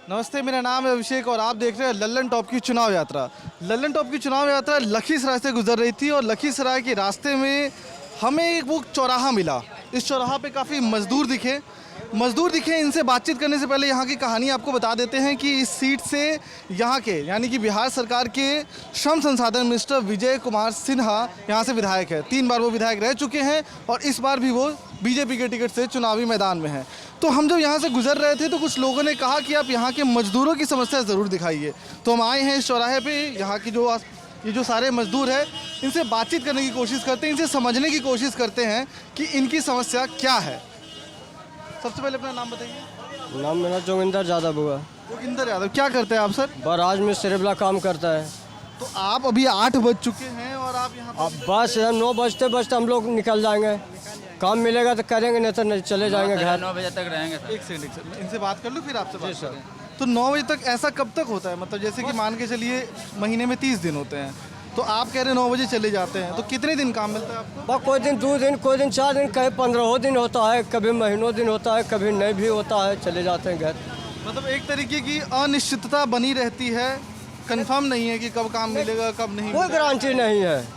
नमस्ते, मेरा नाम है अभिषेक और आप देख रहे हैं लल्लन टॉप की चुनाव यात्रा। लल्लन टॉप की चुनाव यात्रा लखीसराय से गुजर रही थी और लखीसराय के रास्ते में हमें एक वो चौराहा मिला। इस चौराहा पे काफ़ी मजदूर दिखे। इनसे बातचीत करने से पहले यहाँ की कहानी आपको बता देते हैं कि इस सीट से यहाँ के यानी कि बिहार सरकार के श्रम संसाधन मिनिस्टर विजय कुमार सिन्हा यहाँ से विधायक है। 3 बार वो विधायक रह चुके हैं और इस बार भी वो बीजेपी के टिकट से चुनावी मैदान में हैं। तो हम जब यहाँ से गुजर रहे थे तो कुछ लोगों ने कहा कि आप यहाँ के मजदूरों की समस्या ज़रूर दिखाइए। तो हम आए हैं इस चौराहे पे, यहाँ की ये जो सारे मजदूर हैं इनसे बातचीत करने की कोशिश करते हैं, इनसे समझने की कोशिश करते हैं कि इनकी समस्या क्या है। सबसे पहले अपना नाम बताइए। नाम मेरा जोगिंदर यादव हुआ। जोगिंदर यादव, क्या करते हैं आप सर? बराज में सिरेबला काम करता है। तो आप अभी 8 बज चुके हैं और आप यहाँ अब बस 9 बजते बजते हम लोग निकल जाएंगे। काम मिलेगा तो करेंगे, नहीं तो नहीं चले जाएंगे घर। 9 बजे तक रहेंगे सर। एक सेकंड इनसे बात कर लूँ फिर आपसे बात सर। करें। तो 9 बजे तक ऐसा कब तक होता है? मतलब जैसे कि मान के चलिए महीने में 30 दिन होते हैं, तो आप कह रहे हैं 9 बजे चले जाते हैं, तो कितने दिन काम मिलता है आपको? बस कोई दिन 2 दिन, कोई दिन 4 दिन, कहीं 15 दिन होता है, कभी महीनों दिन होता है, कभी नहीं भी होता है, चले जाते हैं घर। मतलब एक तरीके की अनिश्चितता बनी रहती है, कंफर्म नहीं है कि कब काम मिलेगा कब नहीं कोई मिलेगा। गारंटी नहीं है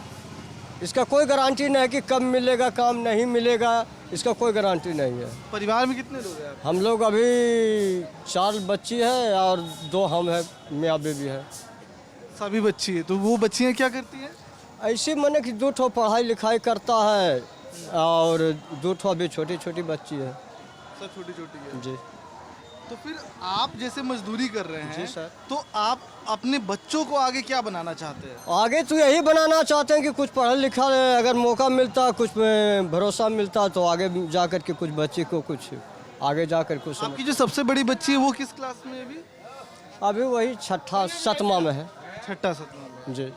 इसका, कोई गारंटी नहीं है कि कब मिलेगा, काम नहीं मिलेगा, इसका कोई गारंटी नहीं है। परिवार में कितने लोग हैं आप? हम लोग अभी 4 बच्ची है और 2 हम है, मियाँ बीवी है। सभी बच्ची है, तो वो बच्चियाँ क्या करती हैं? ऐसे मैंने कि 2 ठो पढ़ाई लिखाई करता है और 2 ठो अभी छोटी छोटी बच्ची है। सब छोटी छोटी है जी। तो फिर आप जैसे मजदूरी कर रहे हैं जी सर। तो आप अपने बच्चों को आगे क्या बनाना चाहते हैं? आगे तो यही बनाना चाहते हैं कि कुछ पढ़ा लिखा अगर मौका मिलता, कुछ भरोसा मिलता तो आगे जा कर के कुछ बच्चे को कुछ आगे जा कर कुछ आपकी जो सबसे बड़ी बच्ची है वो किस क्लास में है अभी? अभी वही 6ठा 7वां में है। 6ठा 7वां में। जी।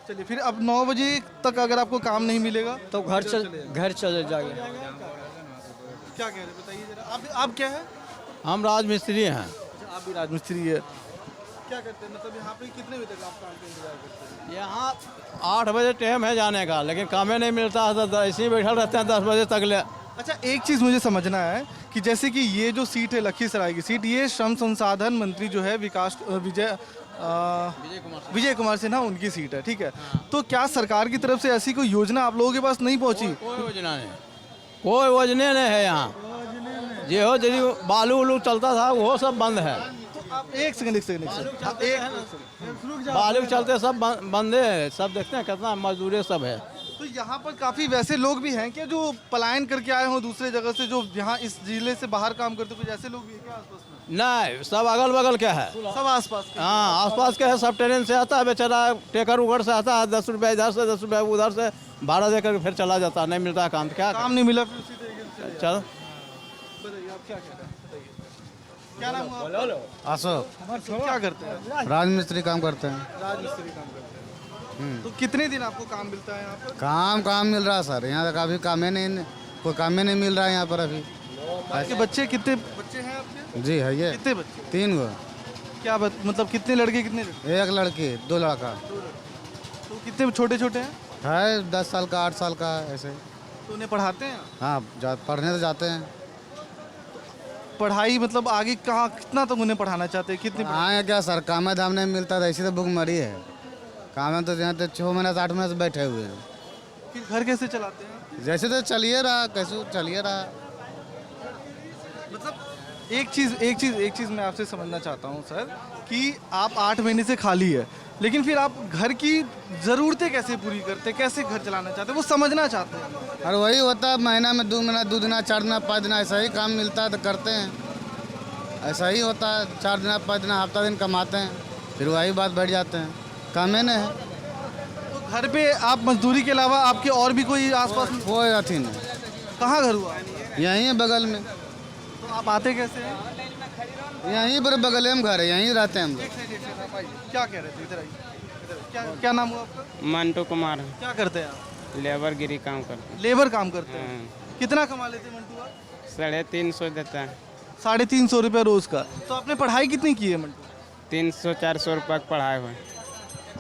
चलिए, फिर अब 9 बजे तक अगर आपको काम नहीं मिलेगा तो घर चले जाएंगे। क्या कह रहे हैं बताइए जरा। आप क्या है? हम राजमिस्त्री हैं। अच्छा, आप भी राजमिस्त्री है। क्या करते हैं, मतलब यहाँ पे कितने बजे तक आप काम का इंतजार करते हैं? यहाँ 8 बजे टाइम है जाने का, लेकिन काम ही नहीं मिलता है तो ऐसे ही बैठे रहते हैं 10 बजे तक ले। अच्छा, एक चीज़ मुझे समझना है कि जैसे कि ये जो सीट है लखीसराय की सीट, ये श्रम संसाधन मंत्री जो है विजय कुमार सिन्हा उनकी सीट है, ठीक है। तो क्या सरकार की तरफ से ऐसी कोई योजना आप लोगों के पास नहीं पहुंची? कोई योजना नहीं, कोई योजना नहीं है यहाँ। जो हो यदि बालू उलू चलता था वो सब बंद है। तो आप एक सेकंड बालू चलते सब बंद है। सब देखते हैं कितना मजदूरी सब है। तो यहाँ पर काफ़ी वैसे लोग भी हैं क्या जो पलायन करके आए हों दूसरे जगह से, जो यहाँ इस जिले से बाहर काम करते, कुछ ऐसे लोग भी हैं क्या आसपास में? नहीं, सब अगल बगल के है। सब आसपास के? हाँ, आसपास के है। सब ट्रेन से आता है बेचारा, टेकर उगड़ से आता है, 10 रुपये इधर से 10 रुपये उधर से भाड़ा देकर फिर चला जाता है। नहीं मिलता है काम, तो क्या काम नहीं मिला फिर उसी तरीके से चल। बताइए आप क्या कह रहे हैं, बताइए। क्या नाम हुआ आपका? अशोक, क्या करते हैं? राजमिस्त्री काम करते हैं। राजमिस्त्री काम करते हैं। तो कितने दिन आपको काम मिलता है यहाँ पर? काम मिल रहा है सर, यहाँ तक अभी काम ही नहीं, कोई काम ही नहीं मिल रहा है यहाँ पर अभी। आपके बच्चे कितने बच्चे हैं आपके? जी है ये कितने बच्चे? 3 गो। क्या मतलब कितने लड़के कितने लड़के? 1 लड़की 2 लड़का तो कितने छोटे छोटे हैं? है, 10 साल का 8 साल का ऐसे। तो उन्हें पढ़ाते हैं? हाँ, पढ़ने तो जाते हैं। पढ़ाई मतलब आगे कहाँ कितना तक उन्हें पढ़ाना चाहते हैं? कितनी हाँ क्या सर, काम धाम नहीं मिलता था, ऐसी तो भूख मरी है। काम तो यहाँ तो 6 महीने से 8 महीने से बैठे हुए हैं। फिर घर कैसे चलाते हैं? जैसे तो चलिए रहा, कैसे चलिए रहा। मतलब एक चीज़ मैं आपसे समझना चाहता हूँ सर कि आप 8 महीने से खाली है, लेकिन फिर आप घर की ज़रूरतें कैसे पूरी करते, कैसे घर चलाना चाहते, वो समझना चाहते हैं। और वही होता है, महीना में 2 महीना 2 दिन 4 दिन 5 दिन ऐसा ही काम मिलता है तो करते हैं। ऐसा ही होता है, 4 दिन 5 दिन हफ्ता दिन कमाते हैं, फिर वही बात बैठ जाते हैं, काम ही नहीं है। तो घर पे आप मजदूरी के अलावा आपके और भी कोई आसपास में? कोई अथी नहीं। कहाँ घर हुआ? यहीं है बगल में। तो आप आते कैसे हैं? यहीं पर बगल में घर है, यहीं रहते हैं हम लोग। क्या कह रहे थे? इधर आइए। क्या नाम हुआ आपका? मंटू कुमार। क्या करते हैं आप? लेबर गिरी काम करते हैं। लेबर काम करते हैं। कितना कमा लेते हैं मंटू आप? 350 देता है। 350 रुपये रोज का। तो आपने पढ़ाई कितनी की है मंटू? 300-400 रुपये का पढ़ाए हुए।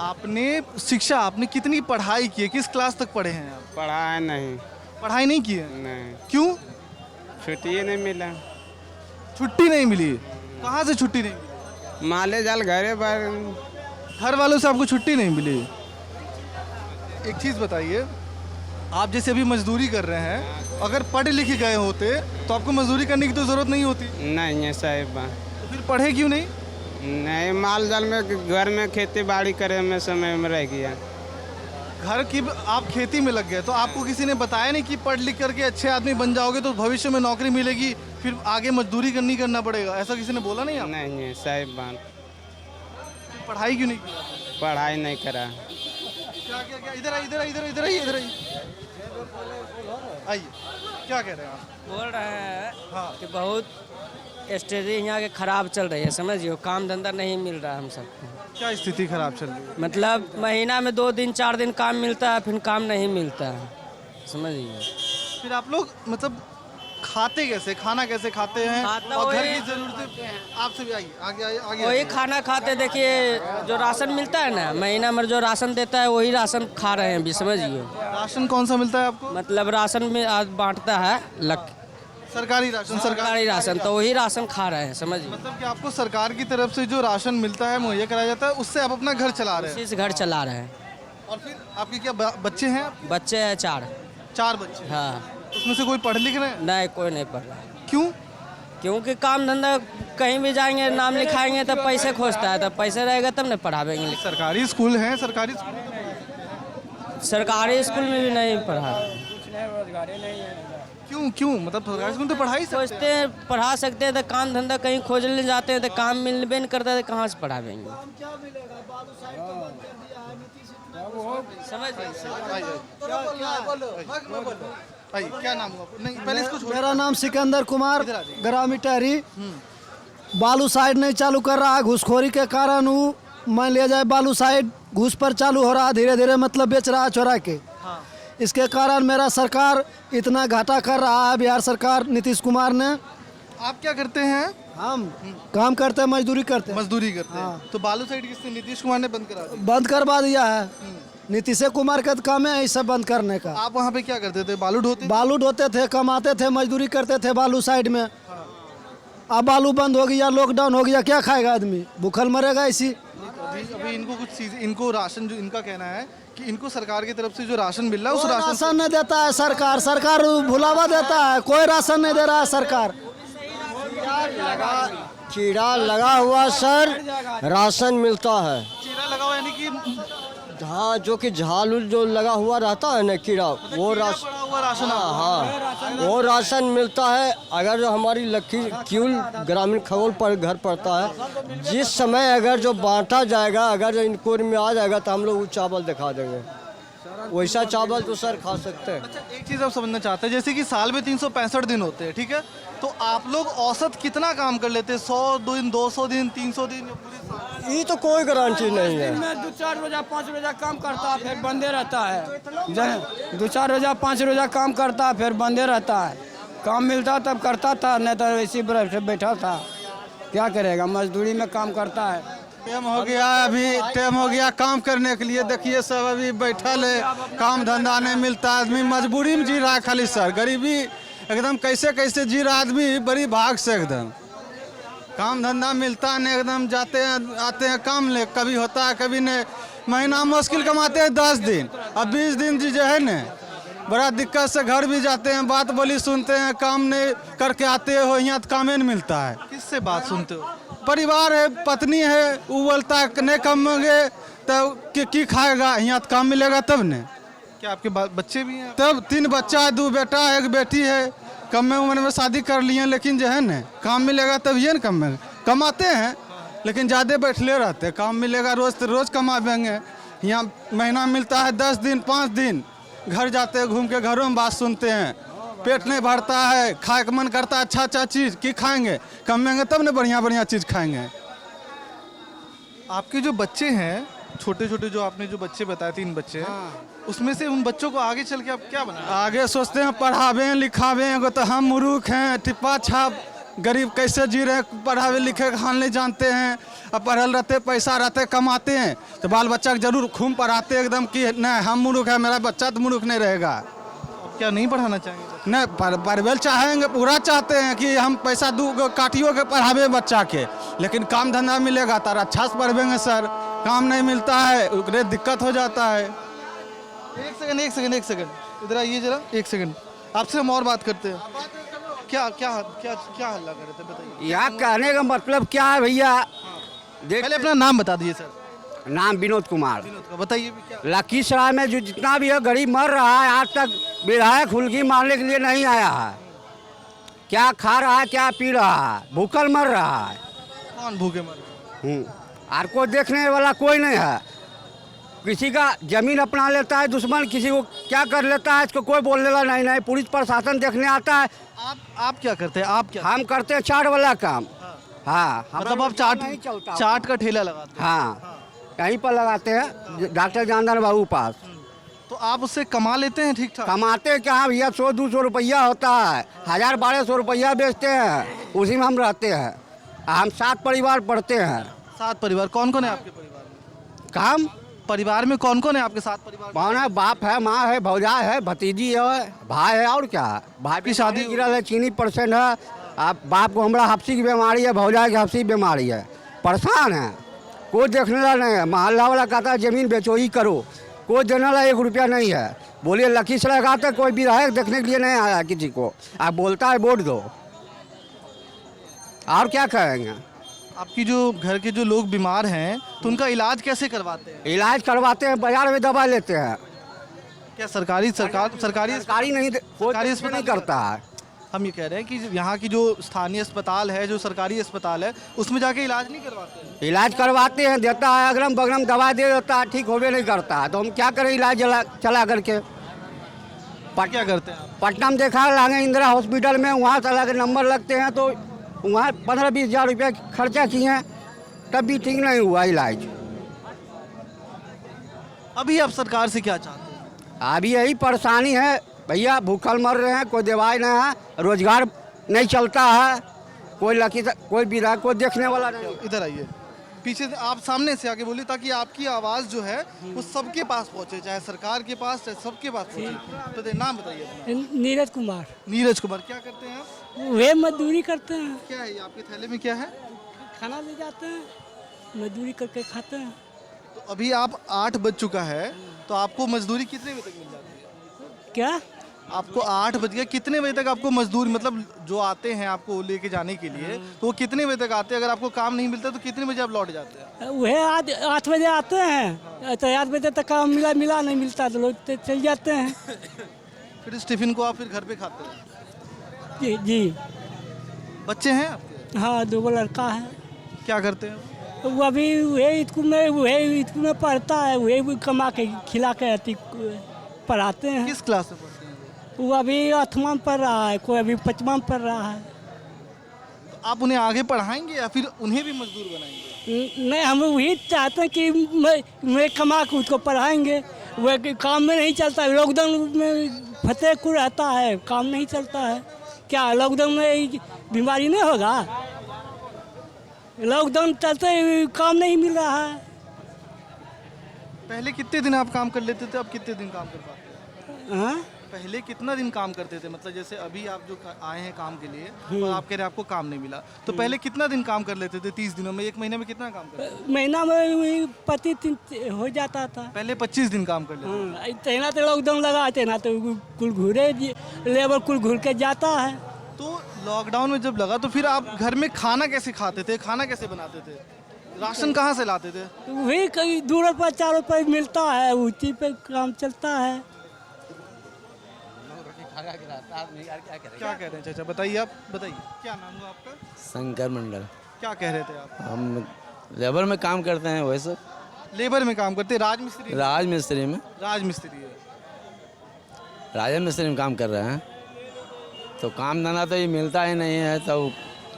आपने शिक्षा आपने कितनी पढ़ाई की है? किस क्लास तक पढ़े हैं आप? पढ़ाए नहीं। पढ़ाई नहीं की है? नहीं, क्यों? छुट्टी नहीं मिला। छुट्टी नहीं मिली? कहाँ से छुट्टी नहीं मिली? माले जाल घरे पर घर वालों से आपको छुट्टी नहीं मिली? एक चीज़ बताइए, आप जैसे अभी मजदूरी कर रहे हैं, अगर पढ़े लिखे गए होते तो आपको मजदूरी करने की तो ज़रूरत नहीं होती, नहीं है साहिब बा तो फिर पढ़े क्यों नहीं? नहीं माल जाल में घर में खेती बाड़ी करे में समय में रह गया। घर की आप खेती में लग गए तो आपको किसी ने बताया नहीं कि पढ़ लिख करके अच्छे आदमी बन जाओगे तो भविष्य में नौकरी मिलेगी, फिर आगे मजदूरी करना पड़ेगा, ऐसा किसी ने बोला नहीं आपको? नहीं है साहिब बा फिर पढ़ाई क्यों नहीं की? पढ़ाई नहीं करा। क्या क्या क्या इधर आइए, इधर आइए, इधर आइए, इधर आइए, आइए, क्या कह रहे हैं आप? बोल रहे हैं हाँ। कि बहुत स्थिति यहाँ के खराब चल रही है, समझिए, काम धंधा नहीं मिल रहा है हम सबको। क्या स्थिति खराब चल रही है? मतलब महीना में 2 दिन 4 दिन काम मिलता है, फिर काम नहीं मिलता है, समझिए। फिर आप लोग मतलब खाते कैसे, खाना कैसे खाते हैं? खाता और घर वही- की जरूरतें आपसे भी आइए, आगे आइए, आगे वही आइए। खाना खाते, देखिए जो राशन मिलता है ना, महीना में जो राशन देता है वही राशन खा रहे हैं अभी, समझिए। राशन कौन सा मिलता है आपको? मतलब राशन में आज बांटता है सरकारी राशन, सरकारी राशन, तो वही राशन खा रहे हैं, समझिए। मतलब कि आपको सरकार की तरफ से जो राशन मिलता है मुहैया कराया जाता है, उससे आप अपना घर चला रहे हैं। इसी से घर चला रहे हैं। और फिर आपके क्या बच्चे हैं? बच्चे हैं 4। 4 बच्चे। हाँ, उसमें से कोई पढ़ लिख रहे हैं? नहीं कोई नहीं पढ़ रहा है, क्यों? क्योंकि काम धंधा कहीं भी जाएंगे, नाम लिखाएंगे तब पैसे खोजता है, तब पैसे रहेगा तब न पढ़ावेंगे। सरकारी स्कूल हैं, सरकारी सरकारी स्कूल में भी नहीं पढ़ा, क्यों क्यों मतलब सरकारी स्कूल तो पढ़ाई सकते सोचते हैं पढ़ा सकते हैं तो काम धंधा कहीं खोजने जाते हैं तो काम मिलबे नहीं करता है, तो कहाँ से पढ़ावेंगे, समझ भाई क्या नाम हुआ? नहीं पहले इसको छोड़ो। मेरा नाम सिकंदर कुमार, ग्रामीण टहरी। बालू साइड नहीं चालू कर रहा है, घूसखोरी के कारण वो मान लिया जाए बालू साइड घूस पर चालू हो रहा है, धीरे धीरे मतलब बेच रहा है चोरा के। इसके कारण मेरा सरकार इतना घाटा कर रहा है, बिहार सरकार नीतीश कुमार ने। आप क्या करते हैं? हम काम करते हैं, मजदूरी करते हैं। मजदूरी करते हैं। तो बालू साइड किसने? नीतीश कुमार ने बंद करा दिया। बंद करवा दिया है, नीतीश कुमार का काम है इसे बंद करने का। आप वहाँ पे क्या करते थे? बालू ढोते? बालू ढोते थे, कमाते थे, मजदूरी करते थे बालू साइड में। अब बालू बंद हो गया, लॉकडाउन हो गया, क्या खाएगा आदमी? भूखल मरेगा इसी। अभी इनको कुछ चीज, इनको राशन, जो इनका कहना है कि इनको सरकार की तरफ से जो राशन मिल रहा है, उस कोई राशन राशन नहीं देता है सरकार, सरकार भुलावा देता है, कोई राशन नहीं दे रहा है सरकार। कीड़ा लगा हुआ सर, राशन मिलता है। चीरा लगा हुआ, यानी कि हाँ, जो कि झाल उल जो लगा हुआ रहता है ना कीड़ा, वो कीड़ा राशन, पड़ा हुआ राशन हाँ वो राशन मिलता है। अगर जो हमारी लखी क्यूल ग्रामीण खगोल पर घर पड़ता है, जिस समय अगर जो बांटा जाएगा, अगर जो इंक्वायरी में आ जाएगा तो हम लोग वो चावल दिखा देंगे, वैसा चावल तो सर खा सकते हैं। अच्छा, एक चीज़ आप समझना चाहते हैं, जैसे कि साल में 365 दिन होते हैं, ठीक है, तो आप लोग औसत कितना काम कर लेते हैं? 100 दिन, 200 दिन, 300 दिन, या पूरे साल? ये तो कोई गारंटी नहीं है। में 2-4 रोजा 5 रोजा काम करता है, फिर बंदे रहता है। 2-4 रोजा 5 रोजा काम करता है, फिर बंदे रहता है। काम मिलता तब करता था, नहीं तो इसी पर बैठा था। क्या करेगा, मजदूरी में काम करता है। टाइम हो गया, अभी टाइम हो गया काम करने के लिए। देखिए सब अभी बैठल है, काम धंधा नहीं मिलता, आदमी मजबूरी में जी रहा है खाली सर। गरीबी एकदम कैसे कैसे जी रहा आदमी, बड़ी भाग से एकदम। काम धंधा मिलता नहीं, एकदम जाते हैं आते हैं काम ले, कभी होता है कभी नहीं। महीना मुश्किल कमाते हैं 10 दिन, अब 20 दिन जी जो है न, बड़ा दिक्कत से घर भी जाते हैं, बात बोली सुनते हैं, काम नहीं करके आते हो, यहाँ तो कामे नहीं मिलता है। किससे बात सुनते हो? परिवार है, पत्नी है, वो बोलता है नहीं कमाओगे तो की खाएगा, यहाँ तो काम मिलेगा तब ने। क्या आपके बच्चे भी हैं? तब 3 बच्चा है, 2 बेटा है, 1 बेटी है, कम उम्र में शादी कर लिए, लेकिन जो है न काम मिलेगा तब ये न कमाते हैं, लेकिन ज़्यादा बैठले रहते हैं। काम मिलेगा रोज़ तो रोज़ कमाएंगे, यहाँ महीना मिलता है 10 दिन 5 दिन, घर जाते हैं, घूम के घरों में बात सुनते हैं, पेट नहीं भरता है, खाए का मन करता है, अच्छा अच्छा चीज़ की खाएंगे, कमेंगे तब ना बढ़िया बढ़िया चीज़ खाएंगे। आपके जो बच्चे हैं, छोटे छोटे जो आपने जो बच्चे बताए, 3 बच्चे, उसमें से उन बच्चों को आगे चल के आप क्या बना? आगे सोचते हैं पढ़ावें लिखावें, एगो तो हम मूर्ख हैं, टिप्पा छाप गरीब कैसे जी रहे, पढ़ावे लिखे हाल नहीं जानते हैं। अब पढ़ल रहते, पैसा रहते, कमाते हैं तो बाल बच्चा के जरूर खूब पढ़ाते एकदम कि नहीं हम मूर्ख है, मेरा बच्चा तो मूर्ख नहीं रहेगा। क्या नहीं पढ़ाना चाहेंगे? नहीं पढ़वेल चाहेंगे, पूरा चाहते हैं कि हम पैसा दू काटियो के पढ़ावे बच्चा के, लेकिन काम धंधा मिलेगा तो अच्छा से पढ़वेंगे सर। काम नहीं मिलता है उकरे दिक्कत हो जाता है। एक सेकंड इधर आइए जरा, एक सेकंड आपसे हम और बात करते हैं। क्या क्या क्या क्या हल्ला कर रहे थे बताइए। यहाँ कहने का मतलब क्या है भैया? पहले अपना नाम बता दीजिए सर। नाम विनोद कुमार। विनोद का बताइए भी क्या। लखीसराय में जो जितना भी है गरीब मर रहा है, आज तक विधायक हुलकी मारने के लिए नहीं आया है। क्या खा रहा है, क्या पी रहा है, भूखल मर रहा है। कौन भूखे मर रहे हैं? और कोई देखने वाला कोई नहीं है। किसी का जमीन अपना लेता है दुश्मन, किसी को क्या कर लेता है इसको कोई बोलने वाला नहीं। पुलिस प्रशासन देखने आता है। आप क्या करते हैं? आप क्या हम करते हैं चाट वाला काम। हाँ, मतलब आप चाट का ठेला लगाते हैं? हाँ, कहीं पर लगाते हैं डॉक्टर जानदार बाबू पास। तो आप उससे कमा लेते हैं ठीक ठाक? कमाते क्या भैया, 100-200 रुपया होता है, 1000-1200 रुपया बेचते हैं, उसी में हम रहते हैं। हम 7 परिवार पढ़ते हैं। 7 परिवार? कौन कौन है आपके परिवार में? काम परिवार में कौन कौन है आपके 7 परिवार? कौन है? बाप है, माँ है, भौजाई है, भतीजी है, भाई है, और क्या है? भाई की शादी गिरल है, चीनी % है। आप बाप को हमारा हफ्सी की बीमारी है, भौजाई की हफ्सी की बीमारी है, परेशान है। कोई देखने वाला नहीं है। मोहल्ला वाला कहता है जमीन बेचो ही करो, कोई देने वाला 1 रुपया नहीं है। बोलिए लखीसराय का तो कोई विधायक देखने के लिए नहीं आया किसी को। आप बोलता है वोट दो, और क्या कहेंगे? आपकी जो घर के जो लोग बीमार हैं तो उनका इलाज कैसे करवाते हैं? इलाज करवाते हैं, बाजार में दवा लेते हैं। क्या सरकारी सरकारी नहीं, सरकारी अस्पताल नहीं करता है। हम ये कह रहे हैं कि यहाँ की जो स्थानीय अस्पताल है, जो सरकारी अस्पताल है, उसमें जाके इलाज नहीं करवाते हैं? इलाज करवाते हैं, देता है अगरम बगरम दवा दे देता है, ठीक होवे नहीं करता है। तो हम क्या करें इलाज चला करके? क्या करते हैं आप? पटना में देखा लागे इंदिरा हॉस्पिटल में, वहाँ चला के नंबर लगते हैं तो वहाँ 15-20 हज़ार रुपया खर्चा किए, तब भी ठीक नहीं हुआ इलाज। अभी आप सरकार से क्या चाहते हैं? अभी यही परेशानी है भैया, भूखल मर रहे हैं, कोई दवाई नहीं है, रोजगार नहीं चलता है, कोई विधायक कोई देखने वाला नहीं। इधर आइए, पीछे से आप सामने से आके बोलिए ताकि आपकी आवाज़ जो है वो सबके पास पहुँचे, चाहे सरकार के पास चाहे सबके पास पहुँचे। तो नाम बताइए अपना। नीरज कुमार। नीरज कुमार। क्या करते हैं आप? वे मजदूरी करते हैं। क्या है ये आपके थैले में क्या है? खाना ले जाते हैं, मजदूरी करके खाते हैं। तो अभी आप 8 बज चुका है, तो आपको मजदूरी कितने बजे तक मिल जाती है? क्या? आपको 8 बज गया, कितने बजे तक आपको मजदूर मतलब जो आते हैं आपको लेके जाने के लिए, तो वो कितने बजे तक आते हैं? अगर आपको काम नहीं मिलता तो कितने बजे आप लौट जाते हैं? वह 8 बजे आते हैं, तो 8 बजे तक काम मिला नहीं मिलता तो लोग चल जाते हैं। फिर इस टिफिन को आप फिर घर पे खाते हैं? जी। बच्चे हैं आपके? हाँ, 2 लड़का है। क्या करते हैं? वो अभी वही स्कूल में पढ़ता है, वही कमा के खिला के पढ़ाते हैं। किस क्लास में पढ़ते हैं वो अभी 8वां में पढ़ रहा है, कोई अभी 5वां में पढ़ रहा है। तो आप उन्हें आगे पढ़ाएंगे या फिर उन्हें भी मजदूर बनाएंगे? नहीं, हम वही चाहते हैं कि मैं कमा के उसको पढ़ाएंगे। वह काम में नहीं चलता, लॉकडाउन में फतेहपुर रहता है, काम नहीं चलता है। क्या लॉकडाउन में बीमारी नहीं होगा? लॉकडाउन चलते काम नहीं मिल रहा है। पहले कितने दिन आप काम कर लेते थे, अब कितने दिन काम कर पाते हैं? हाँ? पहले कितना दिन काम करते थे? मतलब जैसे अभी आप जो आए हैं काम के लिए और आप कह रहे हैं आपको काम नहीं मिला, तो पहले कितना दिन काम कर लेते थे? 30 दिनों में, 1 महीने में कितना काम करते? महीना में 25 हो जाता था। पहले 25 दिन काम कर लेते थे। तेना तो लॉकडाउन लगा, तेना तो कुल घूरे लेबर कुल घूर के जाता है। तो लॉकडाउन में जब लगा तो फिर आप घर में खाना कैसे खाते थे, खाना कैसे बनाते थे, राशन कहाँ से लाते थे? वही कहीं 2 रुपये 4 रुपये मिलता है, उसी पे काम चलता है। क्या कह रहे हैं चाचा, बताइए आप, बताइए क्या नाम हुआ आपका? शंकर मंडल। क्या कह रहे थे आप? हम लेबर में काम करते हैं, वैसे लेबर में काम करते हैं? राजमिस्त्री? राजमिस्त्री में, राजमिस्त्री है। राजमिस्त्री में काम कर रहे हैं। तो काम धंधा तो ये मिलता ही नहीं है, तो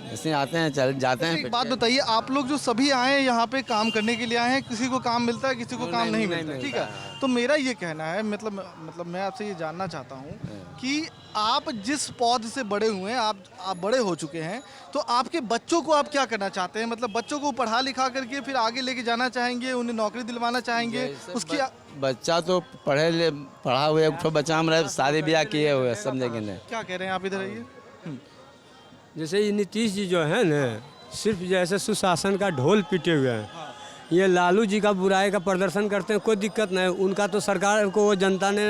ऐसे आते हैं चल जाते हैं। एक बात बताइए, आप लोग जो सभी आए हैं यहाँ पे काम करने के लिए आए हैं, किसी को काम मिलता है, किसी को काम नहीं मिलता, ठीक है। तो मेरा ये कहना है, मतलब मैं आपसे ये जानना चाहता हूँ कि आप जिस पौध से बड़े हुए हैं, आप बड़े हो चुके हैं, तो आपके बच्चों को आप क्या करना चाहते हैं? मतलब बच्चों को पढ़ा लिखा करके फिर आगे लेके जाना चाहेंगे, उन्हें नौकरी दिलवाना चाहेंगे? उसकी बच्चा तो पढ़ा हुआ है, बच्चा हमारा शादी ब्याह किए हुए सब जगह। क्या कह रहे हैं आप, इधर आइए। जैसे ये नीतीश जी जो है ना, सिर्फ जैसे सुशासन का ढोल पीटे हुए हैं। ये लालू जी का बुराई का प्रदर्शन करते हैं, कोई दिक्कत नहीं। उनका तो सरकार को जनता ने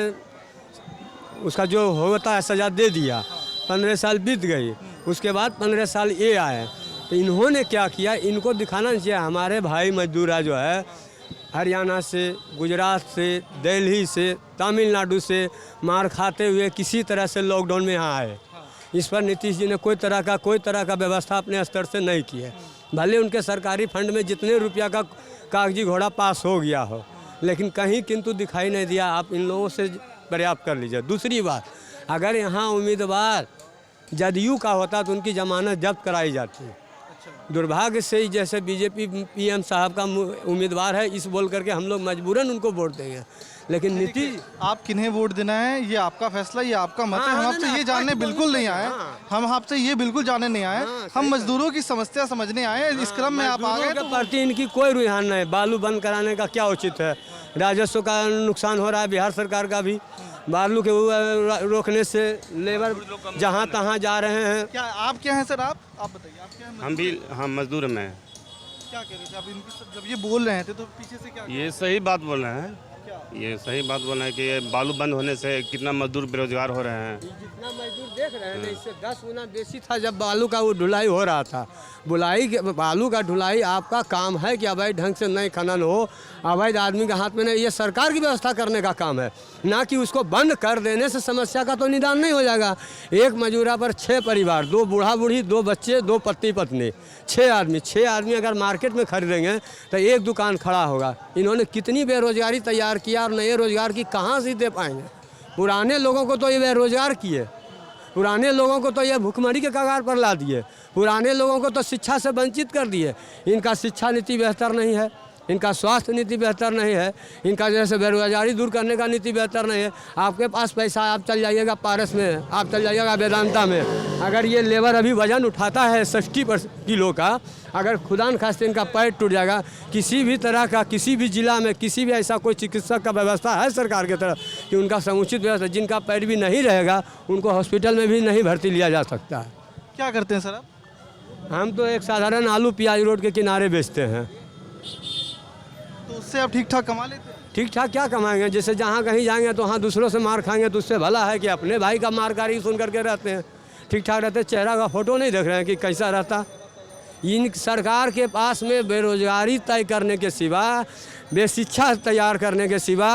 उसका जो होता है सज़ा दे दिया। 15 साल बीत गई, उसके बाद 15 साल ये आए। तो इन्होंने क्या किया, इनको दिखाना चाहिए। हमारे भाई मजदूरा जो है हरियाणा से, गुजरात से, दिल्ली से, तमिलनाडु से मार खाते हुए किसी तरह से लॉकडाउन में यहाँ आए। इस पर नीतीश जी ने कोई तरह का व्यवस्था अपने स्तर से नहीं की है। भले उनके सरकारी फंड में जितने रुपया का कागजी घोड़ा पास हो गया हो, लेकिन कहीं किंतु दिखाई नहीं दिया। आप इन लोगों से पर्याप्त कर लीजिए। दूसरी बात, अगर यहाँ उम्मीदवार जदयू का होता तो उनकी जमानत जब्त कराई जाती है। दुर्भाग्य से ही जैसे बीजेपी पीएम साहब का उम्मीदवार है, इस बोल करके हम लोग मजबूरन उनको वोट देंगे। लेकिन नीतीश, आप किन्हें वोट देना है ये आपका फैसला, ये आपका मत है। हम आपसे ये जानने बिल्कुल नहीं आए, हम आपसे ये बिल्कुल जानने नहीं आए। हम मजदूरों की समस्या समझने आए। इस क्रम में आप आ गए के प्रति इनकी कोई रुझान नहीं। बालू बंद कराने का क्या उचित है? राजस्व का नुकसान हो रहा है बिहार सरकार का भी। बालू के रोकने से लेबर जहाँ तहाँ जा रहे हैं। क्या आप क्या हैं सर? आप बताइए, आप क्या हैं? हम मजदूर में। क्या कह रहे थे आप इनकी, जब ये बोल रहे थे तो पीछे से क्या? ये सही बात बोल रहे हैं। ये सही बात बोल रहे हैं कि ये बालू बंद होने से कितना मजदूर बेरोजगार हो रहे हैं। जितना मजदूर देख रहे हैं ना, इससे 10 गुना बेसी था जब बालू का वो ढुलाई हो रहा था। बालू का ढुलाई आपका काम है कि अवैध ढंग से नहीं खनन हो, अवैध आदमी के हाथ में नहीं। ये सरकार की व्यवस्था करने का काम है, ना कि उसको बंद कर देने से समस्या का तो निदान नहीं हो जाएगा। एक मजूरा पर 6 परिवार, 2 बूढ़ा बूढ़ी, 2 बच्चे, 2 पति पत्नी, 6 आदमी अगर मार्केट में खरीदेंगे तो एक दुकान खड़ा होगा। इन्होंने कितनी बेरोजगारी तैयार किया और नए रोजगार की कहाँ से दे पाएंगे? पुराने लोगों को तो ये बेरोजगार किए, पुराने लोगों को तो ये भुखमरी के कगार पर ला दिए, पुराने लोगों को तो शिक्षा से वंचित कर दिए। इनका शिक्षा नीति बेहतर नहीं है, इनका स्वास्थ्य नीति बेहतर नहीं है, इनका जैसे बेरोजगारी दूर करने का नीति बेहतर नहीं है। आपके पास पैसा, आप चल जाइएगा पारस में, आप चल जाइएगा वेदांता में। अगर ये लेबर अभी वजन उठाता है 60 किलो का, अगर खुदा न खास्ते इनका पैर टूट जाएगा, किसी भी तरह का, किसी भी जिला में किसी भी ऐसा कोई चिकित्सक का व्यवस्था है सरकार की तरफ कि उनका समुचित व्यवस्था, जिनका पैर भी नहीं रहेगा उनको हॉस्पिटल में भी नहीं भर्ती लिया जा सकता है। क्या करते हैं सर आप? हम तो एक साधारण आलू प्याज रोड के किनारे बेचते हैं। तो उससे आप ठीक ठाक कमा लेते हैं? ठीक ठाक क्या कमाएंगे? जैसे जहाँ कहीं जाएंगे तो वहाँ दूसरों से मार खाएंगे, तो उससे भला है कि अपने भाई का मारकारी सुन करके रहते हैं। ठीक ठाक रहते, चेहरा का फोटो नहीं देख रहे हैं कि कैसा रहता। इन सरकार के पास में बेरोजगारी तय करने के सिवा, बेशिक्षा तैयार करने के सिवा,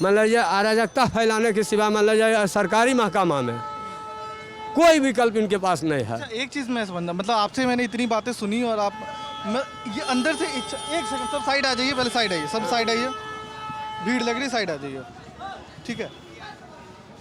मतलब ये अराजकता फैलाने के सिवा, मतलब सरकारी महकमा में कोई विकल्प इनके पास नहीं है। एक चीज़ मैं समझना, मतलब आपसे मैंने इतनी बातें सुनी और ये अंदर से एक सेकंड, सब साइड आ जाइए, पहले साइड आइए, सब साइड आइए, भीड़ लग रही, साइड आ जाइए, ठीक है।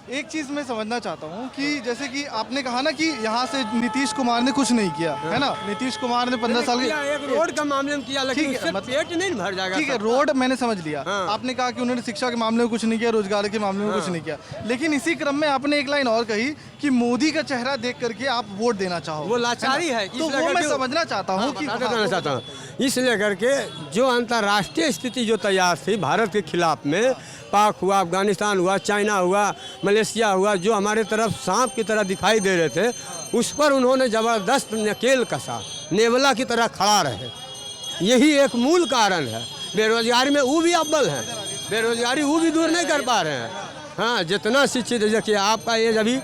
एक चीज़ मैं समझना चाहता हूँ कि जैसे कि आपने कहा ना कि यहाँ से नीतीश कुमार ने कुछ नहीं किया, है ना? नीतीश कुमार ने 15 साल एक रोड का मामले में किया, लेकिन उससे पेट नहीं भर जाएगा। ठीक है, रोड मैंने समझ लिया। आपने कहा कि उन्होंने शिक्षा के मामले में कुछ नहीं किया, रोजगार के मामले में कुछ नहीं किया, लेकिन इसी क्रम में आपने एक लाइन और कही कि मोदी का चेहरा देख करके आप वोट देना चाहो, वो लाचारी है। तो वो मैं समझना चाहता हूँ कि चाहता हूँ इसलिए करके जो अंतर्राष्ट्रीय स्थिति जो तैयार थी भारत के खिलाफ में, पाक हुआ, अफगानिस्तान हुआ, चाइना हुआ, मलेशिया हुआ, जो हमारे तरफ सांप की तरह दिखाई दे रहे थे, उस पर उन्होंने ज़बरदस्त नकेल कसा, नेवला की तरह खड़ा रहे। यही एक मूल कारण है। बेरोजगारी में वो भी अव्वल हैं, बेरोजगारी वो भी दूर नहीं कर पा रहे हैं। हाँ, जितना शिक्षित, देखिए आपका एज अभी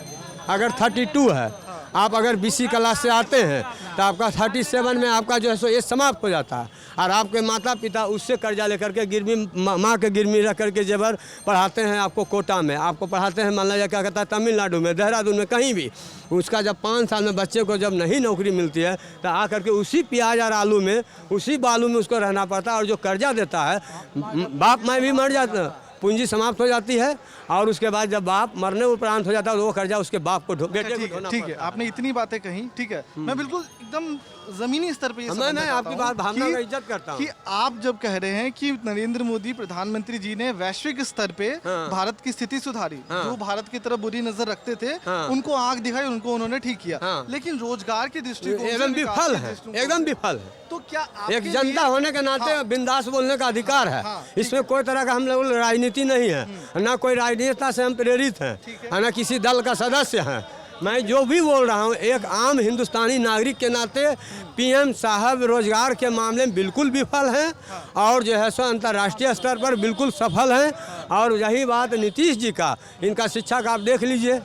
अगर 32 है, आप अगर BC क्लास से आते हैं तो आपका 37 में आपका जो है सो एज समाप्त हो जाता है, और आपके माता पिता उससे कर्जा लेकर के गिरवी, माँ के गिरवी रख करके जेवर पढ़ाते हैं आपको कोटा में, आपको पढ़ाते हैं मान लीजिए क्या कहता है तमिलनाडु में, देहरादून में, कहीं भी। उसका जब 5 साल में बच्चे को जब नहीं नौकरी मिलती है तो आ करके उसी प्याज और आलू में, उसी बालू में उसको रहना पड़ता है। और जो कर्जा देता है, बाप माँ भी मर जाते हैं, पूंजी समाप्त हो जाती है और उसके बाद जब बाप मरने उपरांत हो जाता है तो वो कर्जा उसके बाप को बेटे को ढोना ठीक है, आपने इतनी बातें कही, ठीक है, मैं बिल्कुल एकदम जमीनी स्तर पे ये समझना मैं चाहता आपकी हूँ बात भावना कि- का इज्जत करता हूँ कि आप जब कह रहे हैं कि नरेंद्र मोदी प्रधानमंत्री जी ने वैश्विक स्तर पे भारत की स्थिति सुधारी, जो भारत की तरफ बुरी नजर रखते थे उनको आंख दिखाई, उनको उन्होंने ठीक किया, लेकिन रोजगार की दृष्टिकोण से, एकदम विकास विफल के है, दृष्टिकोण एकदम से, विफल है। तो क्या आपके एक जनता लिए- होने के नाते बिंदास बोलने का अधिकार है, इसमें कोई तरह का हम लोग राजनीति नहीं है, ना कोई राजनेता से हम प्रेरित हैं, ना किसी दल का सदस्य हैं। मैं जो भी बोल रहा हूँ एक आम हिंदुस्तानी नागरिक के नाते पीएम साहब रोजगार के मामले में बिल्कुल विफल हैं और जो है सो अंतर्राष्ट्रीय स्तर पर बिल्कुल सफल हैं। और यही बात नीतीश जी का, इनका शिक्षा का आप देख लीजिए,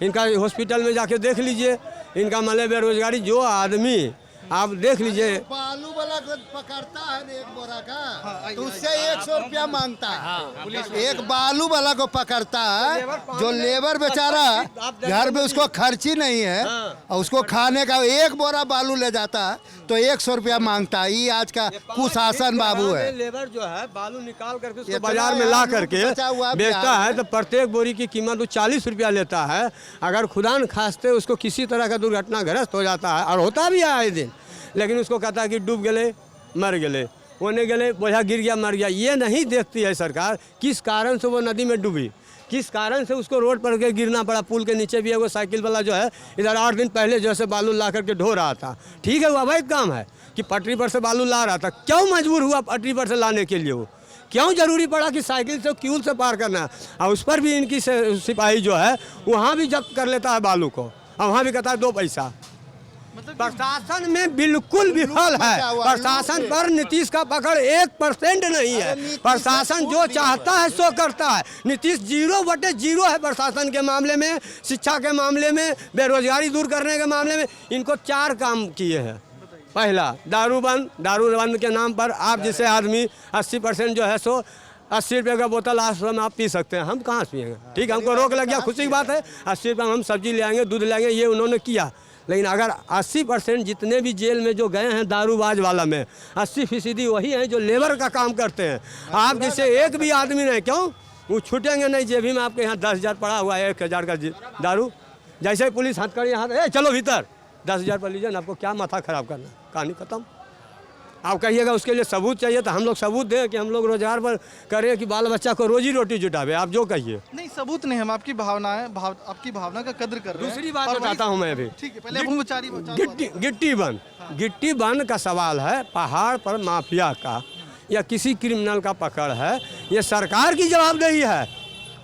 इनका हॉस्पिटल में जाके देख लीजिए, इनका मतलब बेरोजगारी जो आदमी आप देख लीजिए। बालू वाला पकड़ता है ना एक बोरा का तो उससे 100 रुपया मांगता है। एक बालू वाला को पकड़ता है जो लेबर बेचारा घर में उसको खर्ची नहीं है और उसको खाने का एक बोरा बालू ले जाता है तो 100 रुपया मांगता है। ये आज का कुशासन बाबू है। लेबर जो है बालू निकाल करके उसको बाजार में ला करके बेचता है तो प्रत्येक बोरी की कीमत 40 रुपया लेता है। अगर खुदा न खास्ते उसको किसी तरह का दुर्घटनाग्रस्त हो जाता है और होता भी है आए दिन, लेकिन उसको कहता है कि डूब गए मर गए, होने गए बोझा गिर गया मर गया। ये नहीं देखती है सरकार किस कारण से वो नदी में डूबी, किस कारण से उसको रोड पर के गिरना पड़ा। पुल के नीचे भी है वो साइकिल वाला जो है इधर 8 दिन पहले जो है बालू ला करके ढो रहा था। ठीक है वो अवैध काम है कि पटरी पर से बालू ला रहा था, क्यों मजबूर हुआ पटरी पर से लाने के लिए? वो क्यों जरूरी पड़ा कि साइकिल से क्यूल से पार करना? और उस पर भी इनकी सिपाही जो है वहाँ भी जब्त कर लेता है बालू को और वहाँ भी कहता है 2 पैसा। प्रशासन में बिल्कुल विफल है। प्रशासन पर नीतीश का पकड़ 1% नहीं है। प्रशासन जो चाहता है सो करता है। नीतीश 0/0 है प्रशासन के मामले में, शिक्षा के मामले में, बेरोजगारी दूर करने के मामले में। इनको 4 काम किए हैं। पहला दारू बंद के नाम पर आप जिसे आदमी 80% जो है सो 80 रुपये का बोतल आश्रम में आप पी सकते हैं, हम कहाँ से पिएंगे? ठीक है, हमको रोक लग गया, खुशी की बात है, 80 रुपये में हम सब्जी ले आएंगे, दूध ले आएंगे, ये उन्होंने किया। लेकिन अगर 80% जितने भी जेल में जो गए हैं दारूबाज वाला में 80% वही हैं जो लेबर का काम करते हैं। आप जैसे एक भी आदमी नहीं, क्यों वो छूटेंगे नहीं। जेबी में आपके यहाँ 10,000 पड़ा हुआ है, 1,000 का दारू, जैसे ही पुलिस हथकड़ी हाथ चलो भीतर 10,000 पर लीजिए ना, आपको क्या माथा खराब करना, कहानी खत्म। आप कहिएगा उसके लिए सबूत चाहिए तो हम लोग सबूत दें कि हम लोग रोजगार पर करें कि बाल बच्चा को रोजी रोटी जुटावे। आप जो कहिए, नहीं सबूत नहीं, हम आपकी भावनाएं आपकी भावना का कद्र कर रहे हैं। दूसरी बात बताता हूँ मैं भी। ठीक है, पहले अपन गिट्टी बंद का सवाल है, पहाड़ पर माफिया का या किसी क्रिमिनल का पकड़ है, ये सरकार की जवाबदेही है।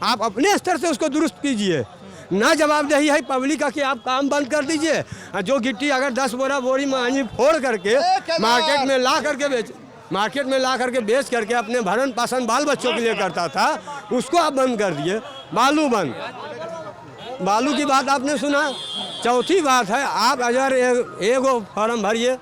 आप अपने स्तर से उसको दुरुस्त कीजिए, ना जवाबदेही है पब्लिक का कि आप काम बंद कर दीजिए। जो गिट्टी अगर 10 बोरी मांझी फोड़ करके मार्केट में ला करके बेच करके अपने भरण पोषण बाल बच्चों के लिए करता था, उसको आप बंद कर दिए। बालू की बात आपने सुना। चौथी बात है, आप अगर एगो फॉर्म भरिए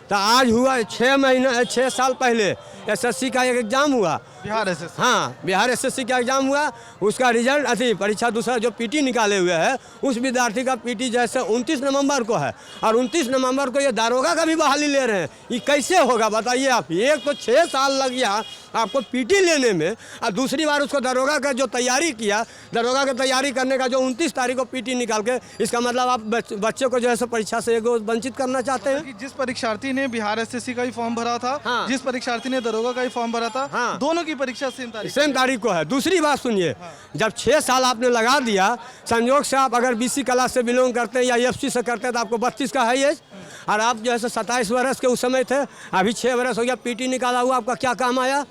तो आज हुआ 6 साल पहले SSC का एक एग्जाम हुआ, बिहार SSC। हाँ, बिहार SSC का एग्जाम हुआ, उसका रिजल्ट अथी परीक्षा दूसरा जो PT निकाले हुए है, उस विद्यार्थी का PT जैसे 29 नवंबर को है और 29 नवंबर को ये दारोगा का भी बहाली ले रहे हैं। ये कैसे होगा बताइए आप? एक तो 6 साल लग गया आपको PT लेने में और दूसरी बार उसको दारोगा का जो तैयारी किया, दारोगा की तैयारी करने का जो 29 तारीख को PT निकाल के, इसका मतलब आप बच्चे को जो है परीक्षा से वंचित करना चाहते हैं। जिस परीक्षार्थी ने बिहार SSC का ही फॉर्म भरा था, जिस परीक्षार्थी ने दरोगा का ही फॉर्म भरा था, दोनों की परीक्षा सेम तारीख को है। दूसरी बात सुनिए, जब 6 साल आपने लगा दिया, संयोग से आप अगर BC क्लास से बिलोंग करते हैं या FC से करते हैं तो आपको 32 का है एज, और आप जो है 27 वर्ष के उस समय थे, अभी 6 वर्ष हो गया, PT निकाला हुआ, आपका क्या काम आया?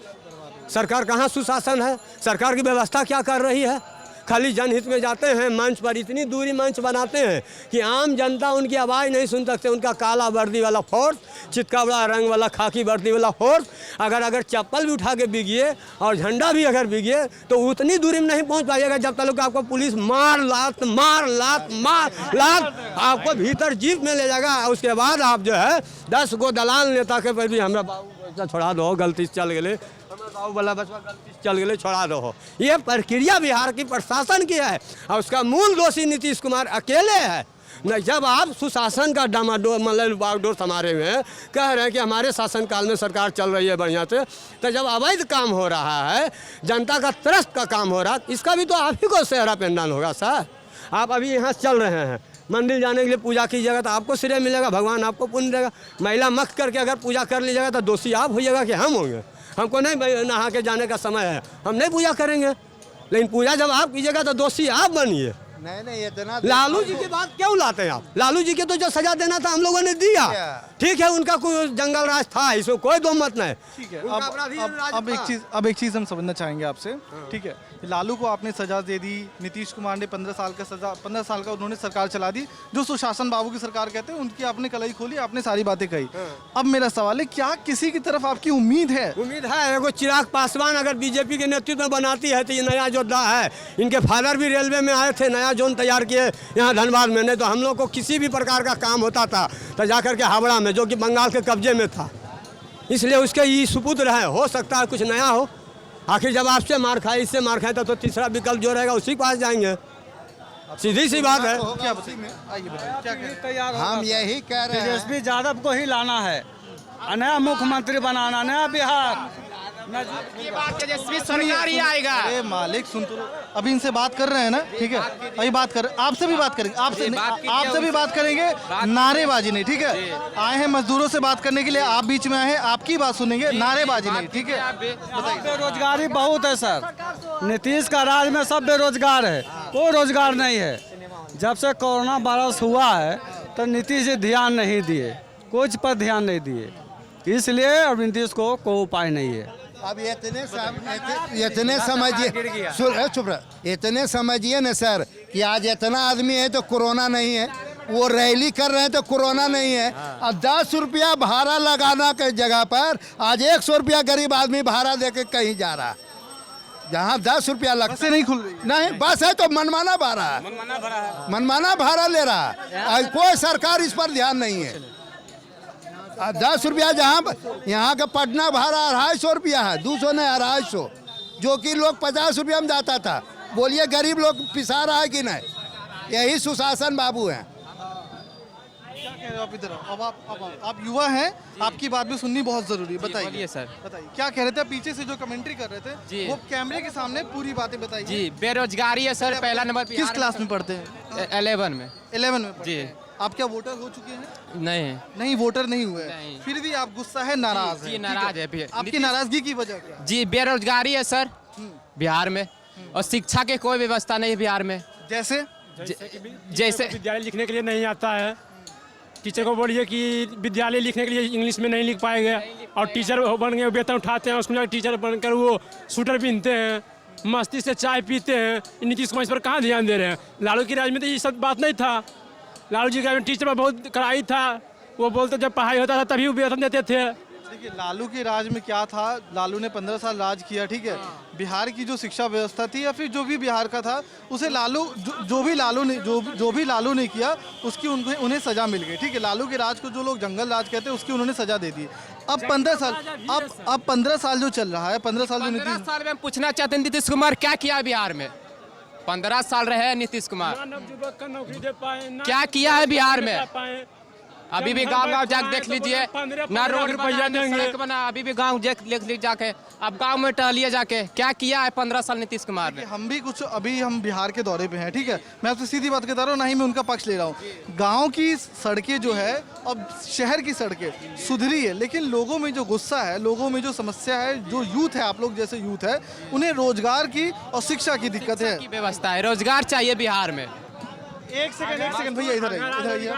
सरकार कहाँ सुशासन है? सरकार की व्यवस्था क्या कर रही है? खाली जनहित में जाते हैं, मंच पर इतनी दूरी मंच बनाते हैं कि आम जनता उनकी आवाज़ नहीं सुन सकते। उनका काला वर्दी वाला फोर्स, चितका बड़ा रंग वाला खाकी वर्दी वाला फोर्स अगर चप्पल भी उठा के बिगिए और झंडा भी अगर बिगिए तो उतनी दूरी में नहीं पहुंच पाइएगा जब तक आपको पुलिस मार लात आपको भीतर जीप में ले जाएगा। उसके बाद आप जो है 10 गो दलाल नेता के पर भी हमरा बाबू छोड़ा दो, गलती से चल गए, बाबू वाला बचवा गलती चल गए, छोड़ा दो। ये प्रक्रिया बिहार की प्रशासन की है और उसका मूल दोषी नीतीश कुमार अकेले है। नहीं, जब आप सुशासन का डामाडोल मतलब बागडोर हमारे में कह रहे हैं कि हमारे शासनकाल में सरकार चल रही है बढ़िया से, तो जब अवैध काम हो रहा है, जनता का त्रस्त का काम हो रहा है, इसका भी तो आप ही को सेहरा पेंडाल होगा सर। आप अभी यहाँ चल रहे हैं, मंदिर जाने के लिए पूजा कीजिएगा तो आपको श्रेय मिलेगा, भगवान आपको पुण्य देगा। महिला मख करके अगर पूजा कर लीजिएगा तो दोषी आप होइएगा कि हम होंगे? हमको नहीं नहा के जाने का समय है, हम नहीं पूजा करेंगे। लेकिन पूजा जब आप कीजिएगा तो दोषी आप बनिए। नहीं इतना लालू जी की बात क्यों लाते हैं आप? लालू जी के तो जो सजा देना था हम लोगों ने दिया, ठीक है, उनका कोई जंगल राज था, इसमें कोई दो मत नहीं। ठीक है, अब एक चीज़ हम समझना चाहेंगे आपसे, ठीक है। लालू को आपने सजा दे दी, नीतीश कुमार ने 15 साल का उन्होंने सरकार चला दी, जो सुशासन बाबू की सरकार कहते हैं, उनकी आपने कलाई खोली, आपने सारी बातें कही। अब मेरा सवाल है, क्या किसी की तरफ आपकी उम्मीद है? उम्मीद है। एगो चिराग पासवान अगर बीजेपी के नेतृत्व में बनाती है तो ये नया योद्धा है। इनके फादर भी रेलवे में आए थे, नया जोन तैयार किए यहाँ धनबाद में। नहीं तो हम लोग को किसी भी प्रकार का काम होता था तो जाकर के हावड़ा में, जो कि बंगाल के कब्जे में था, इसलिए उसके ये सुपुत्र है, हो सकता है कुछ नया हो। आखिर जब आपसे मार खाए, इससे मार खाए तो तीसरा विकल्प जो रहेगा उसी के पास जाएंगे, सीधी सी बात है। हम यही कह रहे हैं, तेजस्वी यादव को ही लाना है, नया मुख्यमंत्री बनाना, नया बिहार। तेजस्वी सरकार ही आएगा। अरे मालिक सुन तो, अभी इनसे बात कर रहे हैं ना, ठीक है, अभी बात कर, आपसे भी बात करेंगे, आपसे भी बात करेंगे, नारेबाजी नहीं, ठीक है। आए हैं मजदूरों से बात करने के लिए, आप बीच में आए हैं, आपकी बात सुनेंगे, नारेबाजी नहीं, ठीक है। बेरोजगारी बहुत है सर, नीतीश का राज में सब बेरोजगार है, कोई रोजगार नहीं है। जब से कोरोना वायरस हुआ है तो नीतीश जी ध्यान नहीं दिए, कुछ पर ध्यान नहीं दिए, इसलिए अब नीतीश को कोई उपाय नहीं है। अब इतने समझिए, चुप रह, इतने समझिए न सर कि आज इतना आदमी है तो कोरोना नहीं है, वो रैली कर रहे हैं तो कोरोना नहीं है। अब 10 रुपया भाड़ा लगाना के जगह पर आज 100 रुपया गरीब आदमी भाड़ा दे के कहीं जा रहा, जहाँ 10 रुपया लग से नहीं खुल रही, नहीं बस है तो मनमाना भाड़ा ले रहा है। कोई सरकार इस पर ध्यान नहीं है। 10 रुपया जहाँ यहाँ का पटना भाड़ा 250 रुपया है, 200 नहीं 250, जो कि लोग 50 रुपया में जाता था। बोलिए गरीब लोग पिसा रहा है कि नहीं? यही सुशासन बाबू हैं। क्या कह रहे हो आप? इधर आओ। अब आप युवा हैं, आपकी बात भी सुननी बहुत जरूरी है, बताइए सर, बताइए क्या कह रहे थे? पीछे से जो कमेंट्री कर रहे थे वो कैमरे के सामने पूरी बातें बताइए। जी, बेरोजगारी है सर, पहला नंबर। किस क्लास में पढ़ते हैं? 11 में। 11 में जी। आप क्या वोटर हो चुके हैं? नहीं, वोटर नहीं हुए, फिर भी आप गुस्सा है, नाराज है? नाराज है। आपकी नाराजगी की वजह क्या? जी, बेरोजगारी है सर बिहार में, और शिक्षा के कोई व्यवस्था नहीं है बिहार में। जैसे विद्यालय लिखने के लिए नहीं आता है, टीचर को बोलिए कि विद्यालय लिखने के लिए इंग्लिश में नहीं लिख पाएंगे, और टीचर बन गए, वेतन उठाते हैं, उसमें टीचर बनकर वो स्वेटर पहनते हैं, मस्ती से चाय पीते हैं। नीतीश कुमार इस पर कहाँ ध्यान दे रहे हैं? लालू की राज में तो ये सब बात नहीं था। लालू जी का टीचर पर बहुत कड़ाई था, वो बोलते जब पढ़ाई होता था तभी वो वेतन देते थे। देखिए लालू के राज में क्या था, लालू ने 15 साल राज किया, ठीक है। बिहार की जो शिक्षा व्यवस्था थी या फिर जो भी बिहार का था, उसे लालू जो भी लालू ने किया उसकी उन्हें सजा मिल गई, ठीक है। लालू के राज को जो लोग जंगल राज कहते हैं उसकी उन्होंने सजा दे दी। अब 15 साल जो चल रहा है, 15 साल जो नीतीश साल में पूछना चाहते हैं नीतीश कुमार क्या किया बिहार में? 15 साल रहे नीतीश कुमार, क्या किया है बिहार में? अभी भी गांव जाके देख लीजिए ना, रोड सड़क बना, अभी भी गांव देख लीजिए जाके, अब गांव में टहलिए जाके, क्या किया है 15 साल नीतीश कुमार ने? हम भी कुछ, अभी हम बिहार के दौरे पे हैं, ठीक है। मैं आपसे सीधी बात कहता रहा हूँ, ना ही मैं उनका पक्ष ले रहा हूँ। गांव की सड़कें जो है अब शहर की सड़कें सुधरी है, लेकिन लोगों में जो गुस्सा है, लोगों में जो समस्या है, जो यूथ है, आप लोग जैसे यूथ है, उन्हें रोजगार की और शिक्षा की दिक्कत है। व्यवस्था है, रोजगार चाहिए बिहार में। एक सेकंड भैया, इधर आइए।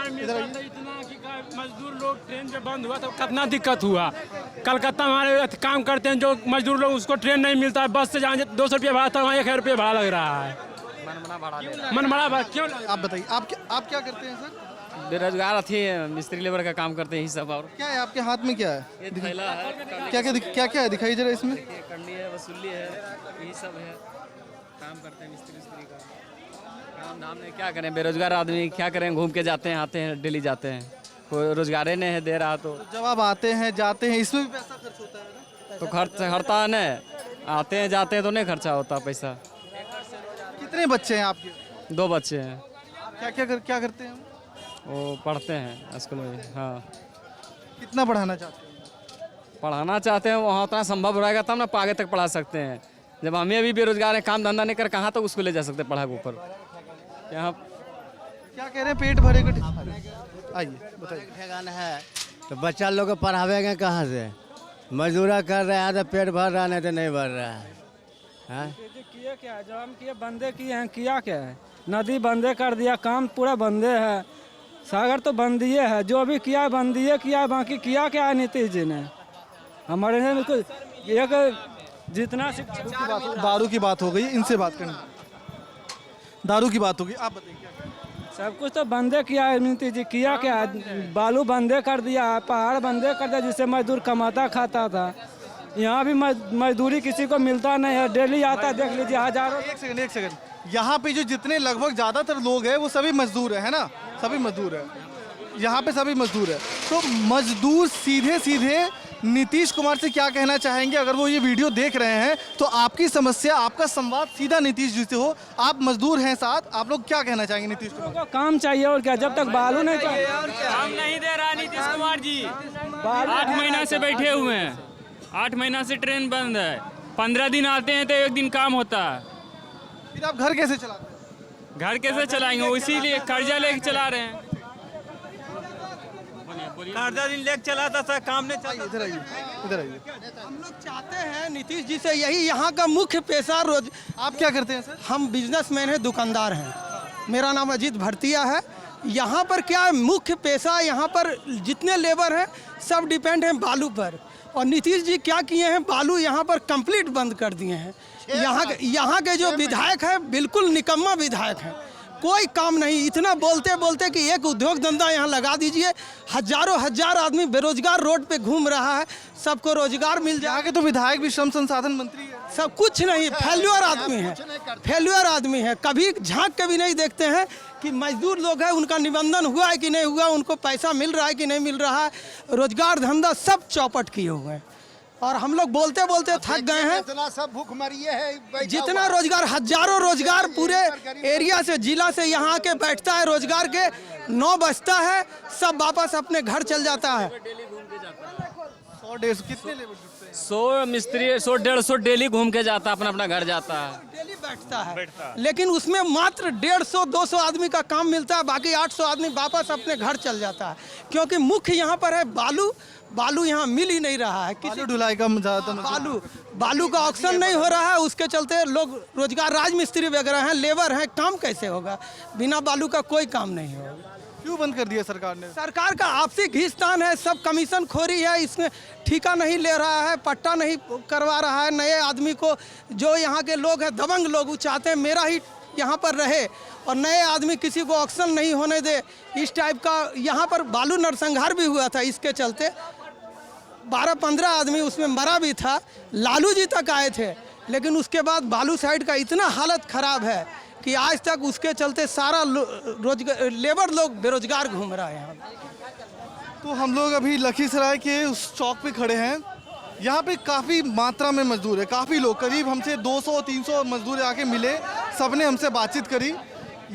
मजदूर लोग ट्रेन जब बंद हुआ तो कितना दिक्कत हुआ। कलकत्ता हमारे काम करते हैं जो मजदूर लोग, उसको ट्रेन नहीं मिलता है, बस से जाने 200 रुपया भाड़ा था, वहाँ 1000 रुपया भाड़ा लग रहा है। मनमाना भाड़ा क्यों? आप बताइए, आप क्या करते हैं सर? बेरोजगार थी, मिस्त्री लेबर का काम करते हैं, सब। और क्या है आपके हाथ में? क्या है? क्या है दिखाई जरा इसमें। करनी है, वसूली है, यही सब है, काम करते हैं मिस्त्री का काम धाम नहीं, क्या करें? बेरोजगार आदमी क्या करें? घूम के जाते हैं, आते हैं, डेली जाते हैं, कोई रोजगार ही नहीं है दे रहा। तो जब आप आते हैं जाते हैं, इसमें भी पैसा खर्च होता है ना? तो खर्च हरता है न, आते हैं जाते हैं तो नहीं खर्चा होता पैसा। कितने बच्चे हैं आपके? 2 बच्चे हैं। क्या करते हैं? वो पढ़ते हैं स्कूल में। हाँ, कितना पढ़ाना चाहते हैं? पढ़ाना चाहते हैं, वहाँ उतना संभव रहेगा तब ना आगे तक पढ़ा सकते हैं। जब हमें अभी बेरोजगार हैं, काम धंधा नहीं कर, कहाँ तक उसको ले जा सकते हैं पढ़ा के ऊपर। यहाँ क्या कह रहे हैं, पेट भरेगा? आइए बताइए। ठेकाना है तो बच्चा लोग को पढ़ावेंगे कहाँ से? मजदूरा कर रहे हैं तो पेट भर रहा, नहीं तो नहीं भर रहा है। किए क्या है? जो हम किए बंदे किए हैं, किया क्या है? नदी बंदे कर दिया, काम पूरा बंदे है, सागर तो बंदिए है, जो भी किया है बंदिए किया है, बाकी किया क्या है नीतीश जी ने? हमारे में कुछ एक जितना दारू की बात हो गई, इनसे बात करनी। दारू की बात होगी, आप बताइए क्या करें? सब कुछ तो बंदे किया है नीतीश जी। किया क्या है? बालू बंदे कर दिया, पहाड़ बंदे कर दिया, जिससे मजदूर कमाता खाता था। यहाँ भी मजदूरी किसी को मिलता नहीं है, डेली आता देख लीजिए हजारों। एक सेकंड। यहाँ पे जो जितने लगभग ज़्यादातर लोग हैं वो सभी मजदूर है ना? सभी मजदूर है, यहाँ पे सभी मजदूर है। तो मजदूर सीधे नीतीश कुमार से क्या कहना चाहेंगे? अगर वो ये वीडियो देख रहे हैं तो आपकी समस्या, आपका संवाद सीधा नीतीश जी से हो। आप मजदूर हैं साथ, आप लोग क्या कहना चाहेंगे नीतीश कुमार को? काम चाहिए और क्या? जब तक बालू नहीं काम नहीं दे रहा नीतीश कुमार जी। 8 महीना से बैठे हुए हैं, 8 महीना से ट्रेन बंद है। 15 दिन आते हैं तो 1 दिन काम होता है। फिर आप घर कैसे चलाते हैं? घर कैसे चलाएंगे? वो इसीलिए कर्जा लेके चला रहे हैं। कर्जा दिन लेके चलाता था, काम नहीं चला। इधर आइए। हम लोग चाहते हैं नीतीश जी से यही, यहाँ का मुख्य पेशा रोज। आप क्या करते हैं सर? हम बिजनेसमैन हैं, दुकानदार हैं। मेरा नाम अजीत भरतिया है। यहाँ पर क्या है, मुख्य पेशा, यहाँ पर जितने लेबर हैं सब डिपेंड हैं बालू पर। और नीतीश जी क्या किए हैं, बालू यहाँ पर कंप्लीट बंद कर दिए हैं। यहाँ के जो विधायक हैं बिल्कुल निकम्मा विधायक हैं, कोई काम नहीं। इतना बोलते कि एक उद्योग धंधा यहाँ लगा दीजिए, हजार आदमी बेरोजगार रोड पे घूम रहा है, सबको रोजगार मिल जाए। यहाँ के तो विधायक भी श्रम संसाधन मंत्री है। सब कुछ नहीं, फेल्यूर आदमी है। कभी झांक के भी नहीं देखते हैं कि मजदूर लोग हैं, उनका निबंधन हुआ है कि नहीं हुआ, उनको पैसा मिल रहा है कि नहीं मिल रहा है, रोजगार धंधा सब चौपट किए हुए हैं। और हम लोग बोलते थक गए हैं। इतना सब भूखमरिए है, जितना रोजगार, हजारों रोजगार पूरे एरिया से, जिला से यहाँ के बैठता है, रोजगार के 9 बजता है, सब वापस अपने घर चल जाता है। 100-150 कितने लेबर जुटते हैं? 100 मिस्त्री 100-150 डेली घूम के जाता है, अपना घर जाता है। डेली बैठता है, लेकिन उसमें मात्र 150-200 आदमी का काम मिलता है, बाकी 800 आदमी वापस अपने घर चल जाता है। क्योंकि मुख्य यहाँ पर है बालू यहाँ मिल ही नहीं रहा है। बालू ढुलाई का ज़्यादातर बालू का ऑक्शन नहीं हो रहा है, उसके चलते लोग रोजगार, राजमिस्त्री वगैरह हैं, लेबर हैं, काम कैसे होगा? बिना बालू का कोई काम नहीं होगा। क्यों बंद कर दिया सरकार ने? सरकार का आपसी घिसतान है, सब कमीशन खोरी है, इसमें ठेका नहीं ले रहा है, पट्टा नहीं करवा रहा है नए आदमी को। जो यहाँ के लोग हैं दबंग लोग, वो चाहते हैं मेरा ही यहाँ पर रहे और नए आदमी किसी को ऑक्शन नहीं होने दे, इस टाइप का। यहाँ पर बालू नरसंहार भी हुआ था, इसके चलते 12-15 आदमी उसमें मरा भी था। लालू जी तक आए थे, लेकिन उसके बाद बालू साइड का इतना हालत ख़राब है कि आज तक उसके चलते सारा लेबर लोग बेरोजगार घूम रहा है यहाँ। तो हम लोग अभी लखीसराय के उस चौक पे खड़े हैं। यहाँ पे काफ़ी मात्रा में मजदूर है, काफ़ी लोग, करीब हमसे 200-300 मजदूर आके मिले, सबने हमसे बातचीत करी।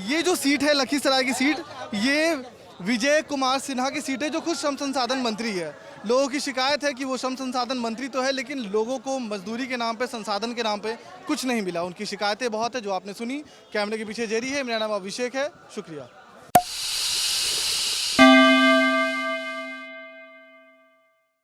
ये जो सीट है लखीसराय की सीट, ये विजय कुमार सिन्हा की सीट है, जो खुद श्रम संसाधन मंत्री है। लोगों की शिकायत है कि वो श्रम संसाधन मंत्री तो है, लेकिन लोगों को मजदूरी के नाम पे, संसाधन के नाम पे कुछ नहीं मिला। उनकी शिकायतें बहुत है जो आपने सुनी। कैमरे के पीछे जेरी है, मेरा नाम अभिषेक है, शुक्रिया।